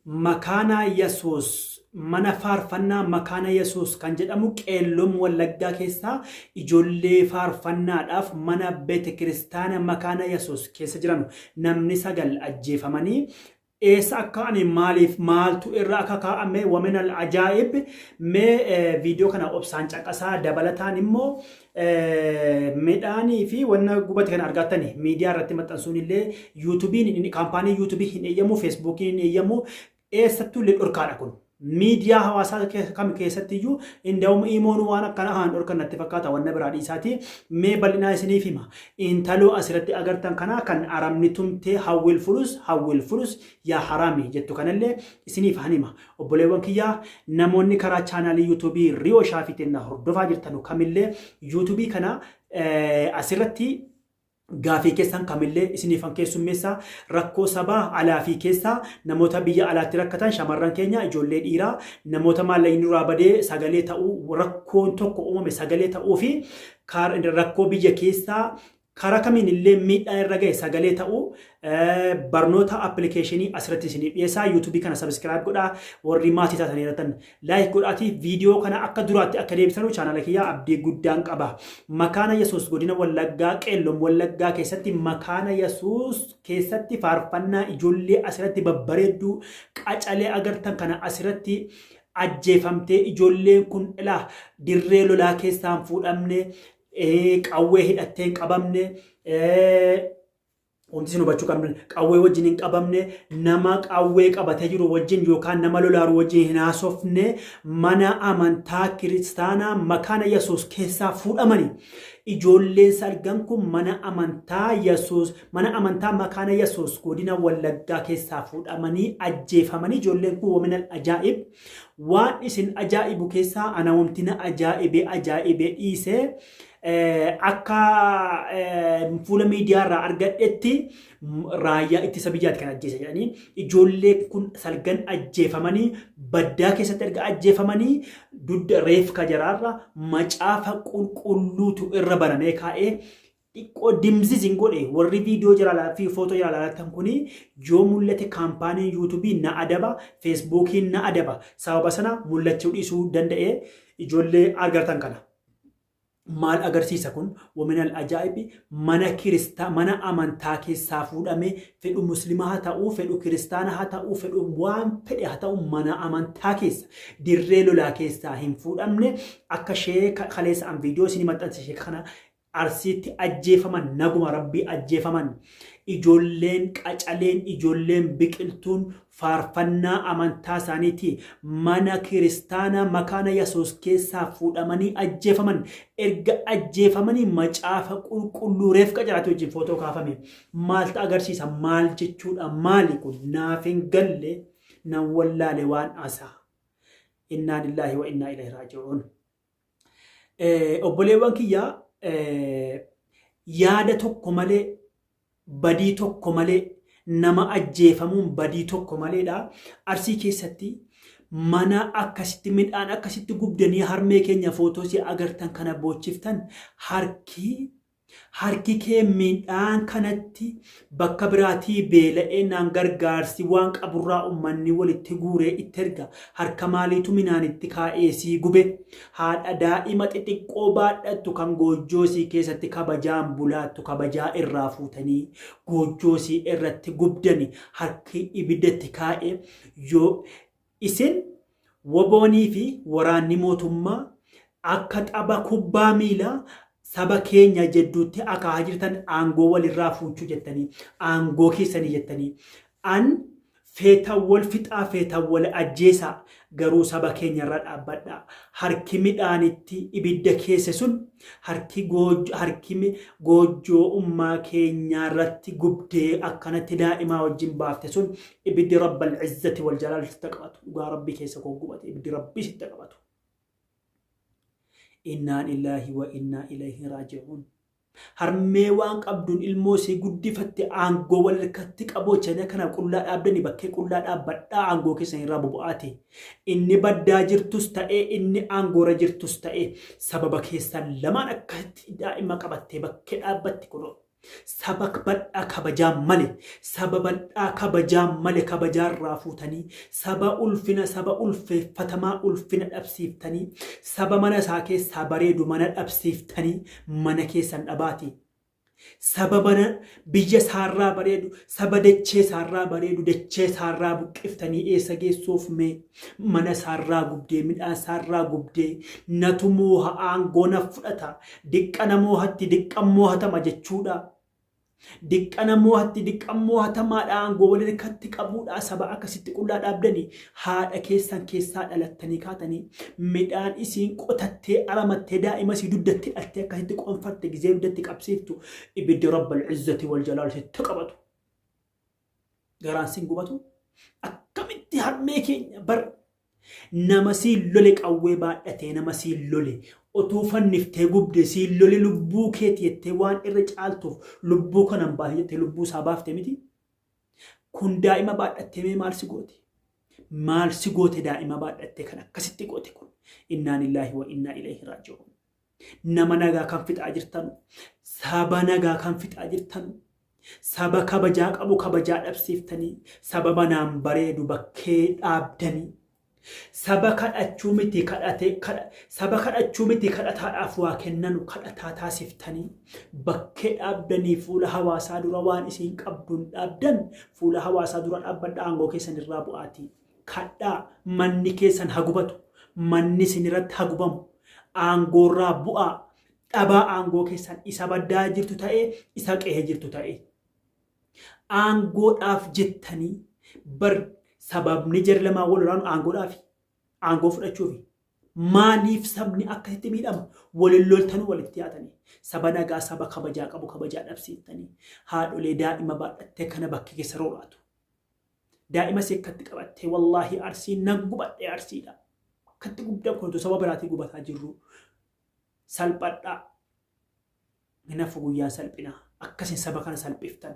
makaana Yesuus mana faarfannaa makaana Yesuus kan jedhamu qeelloom Wallaggaa keessaa ijoollee faarfannaadhaaf mana beete kiristaana makaana Yesuus keessa jiran namni 9 ajjeefamanii eessa akka ani maaliif maaltu irra akka kaa'ame waminal ajaa'ib mee viidiyoo kana obsaan caqasaa dabalataan immoo midhaanii fi wanna gubate kan argatani miidiyaa irratti maxxansuun illee yuutuubiin kaampaanii yuutuubii hin eeyyamu feesbuukiin hin eeyyamu eessattuu illee dhorkaadha kun miidiyaa hawaasaa kam keessatti iyyuu indawum imoon waan akkana haan dhorkan natti fakkaata wanna biraa dhiisaati mee bal'inaa isiniif hima intaloo asirratti agartan kana kan aramni tumtee hawwil fulus yaa haraami jettu kanallee isiniif hanima obboleewwan kiyyaa namoonni karaa chaanaalii yuutuubii Riyoo Shaafiitiin hordofaa jirtan kamillee yuutuubii kana asirratti gaafii keessan kamillee isiniifan keessummeessa rakkoo sabaa alaa fi keessaa namoota biyya alaatti rakkatan shamarran keenya ijoollee dhiiraa namoota maallaqni duraa badee sagalee ta'uu rakkoon tokko uumame sagalee ta'uu fi rakkoo biyya keessaa karaa kamiin illee miidhaa irra ga'e sagalee ta'uu barnoota appilikeeshinii asirratti isinii dhiyeessaa yuutuubii kana sabskiraayib godhaa warri maatii taatanii irratti laayik godhaatii viidiyoo kana akka duraatti akka deebisanu chaanala kiyyaa abdii guddaan qaba makaana Yesuus godina Wallaggaa qeelloom Wallaggaa keessatti makaana Yesuus keessatti faarfannaa ijoollee asirratti babbareedduu qacalee agartan kana asirratti ajjeefamtee ijoolleen kun ilaa dirree lolaa keessaan fuudhamne qawwee hidhatteen qabamne wanti isin hubachuu qabne qawwee wajjin hin qabamne nama qawwee qabatee jiru wajjin yookaan nama lolaaru wajjin hin haasofne mana amantaa kiristaanaa makaana Yesuus keessaa fuudhamanii ijoolleen sargan kun mana amantaa Yesuus mana amantaa makaana Yesuus godina Wallaggaa keessaa fuudhamanii ajjeefamanii ijoolleen kun wamina ajaa'ib waan isin ajaa'ibu keessaa ana wamtina ajaa'ibee dhiisee akka fuula miidiyaa irraa argadhetti raayyaa ittisa biyyaatti kan ajjeese jedhanii ijoollee kun salgan ajjeefamanii baddaa keessatti erga ajjeefamanii dudda reefka jaraarra macaafa qulqulluutu irra banamee kaa'ee xiqqoo dimzizin godhe warri viidiyoo jiraalaa fi footoo jiraalaa kuni yoo mul'ate kaampaaniin yuutuubii na adaba feesbuukiin na adaba sababa sana mul'achuu dhiisuu danda'e ijoollee agartan kana. maal agarsiisa kun waminal ajaa'ibi mana amantaa keessaa fuudhame fedhu muslimaa haa ta'uu fedhu kiristaana haa ta'uu fedhu waan fedhe haa ta'uu mana amantaa keessa dirree lolaa keessaa hin fuudhamne akka sheeka kaleessa an viidiyoo isin maxxanse sheeka kana arsiitti ajjeefaman naguma rabbii ajjeefaman ijoolleen qacaleen ijoolleen biqiltuun faarfannaa amantaa isaaniiti mana kiristaana makaana Yesuus keessaa fuudhamanii ajjeefaman erga ajjeefamanii macaafa qulqulluu reefka jiraate wajjin footoo kaafame maaltu agarsiisa maal jechuudha maali kun naaf hin galle nan wallaale waan asaa innaa lillaahi wa innaa ilaihi raaji'uun obboleewwan kiyyaa yaada tokko malee badii tokko malee nama ajjeefamuun badii tokko maleedha arsii keessatti mana akkasitti midhaan akkasitti gubdanii harmee keenya footosii agartan kana boochiftan harki kee midhaan kanatti bakka biraatii beela'ee naan gargaarsi waan qaburraa ummanni walitti guuree itti erga harka maaliitu minaanitti kaa'eesii gube haadha daa'ima xixiqqoo baadhattu kan goojjoosii keessatti kabajaan bulaattu kabajaa irraa fuutanii goojjoosii irratti gubdani harki ibiddatti kaa'e yoo isin waboonii fi waraanni mootummaa akka tapha kubbaa miilaa saba keenya jedduutti akka jirtan aangoo walirraa fuuchuu jettanii aangoo keessanii jettanii an feetan wal fixaa feetan wal ajjeesaa garuu saba keenya irra dhaabbadhaa harki midhaanitti ibidda keesse sun harki goojjoo ummaa keenya irratti gubdee akkanatti daa'imaa wajjin baafte sun ibiddi rabbal izzati wal jalaal sitti qabatu dhugaa rabbii keessa koo gubate ibiddi rabbii sitti qabatu. Inna lillahi wa inna ilaihi raaji'uun harmee waan qabduun ilmoo see guddifatte aangoo walirratti qabochanii kana qullaa dhaabdanii bakkee qullaa dhaabbadhaa aangoo keessan irraa bobo'aate inni baddaa jirtus ta'ee inni aangoora jirtus ta'ee sababa keessan lamaan akkatti daa'ima qabattee bakkee dhaabbatti kuno Saba badhaa kabajaa male, saba badhaa kabajaa male kabajaa irraa fuutanii, saba ulfina saba ulfeeffatamaa ulfina dhabsiiftanii, saba mana isaa keessaa bareedu mana dhabsiiftanii mana keessan dhabaati. Saba mana biyya isaarraa bareedu, saba dachee isaarraa bareedu, dachee isaarraa buqqiftanii eessa geessuuf mee mana isaarraa gubdee, midhaan isaarraa gubdee, natu mooha aangoo na fudhata, diqqana moohatti diqqan moohatama jechuudha. Diqqana moohatti diqqan moohatamaadha aangoo wal harkatti qabuudha. Saba akkasitti qullaa dhaabdanii haadha keessan keessaa dhalattanii kaatanii midhaan isiin qotattee aramattee daa'ima isii dugdatti dhaltee akkasitti qonfatte gizee dugdatti qabsiiftu ibiddi rabbal izzati wal jalaal sitti qabatu. Garaan siin gubatu akkamitti harmee keenya bar nama siin lole qawwee baadhatee nama siin lole otuu fanniftee gubde siin lole lubbuu keeti jettee waan irra caaltuuf lubbuu kanan baate jettee lubbuu isaa baafte miti. Kun daa'ima baadhattee mee maal si goote? Maal si goote daa'ima baadhattee kan akkasitti goote kun? Innaa lillaahi wa innaa ilayhi raaji'uun. Nama nagaa kan fixaa jirtanu, saba nagaa kan fixaa jirtanu, saba kabajaa qabu kabajaa dhabsiiftanii, saba manaan bareedu bakkee dhaabdanii. Saba kadhachuu miti kadhataadhaaf waa kennanu kadhataa taasiftanii bakkee dhaabdanii fuula hawaasaa dura waan isiin qabduun dhaabdan fuula hawaasaa dura dhaabbadha aangoo keessan irraa bu'aatii. Kadhaa manni keessan hagubatu, manni isin irratti hagubamu, aangoorraa bu'aa dhabaa aangoo keessan isa baddaa jirtu ta'ee isa qe'ee jirtu ta'ee. Aangoodhaaf jettanii bar sababni jarri lamaa wal waraanu aangoodhaafi aangoo fudhachuufi maaliif sabni akkasitti miidhama waliin loltanuu walitti yaatanii saba nagaa saba kabajaa qabu kabajaa dhabsiiftanii haadholee daa'ima baadhattee kana bakki keessa roolaatu daa'ima seekkatti qabattee wallaahi arsii nan gubadhee arsiidha akkatti gubdaa kuntu saba biraatii gubataa jirru salphadhaa minafu guyyaan salphina akkasin saba kana salphiftan.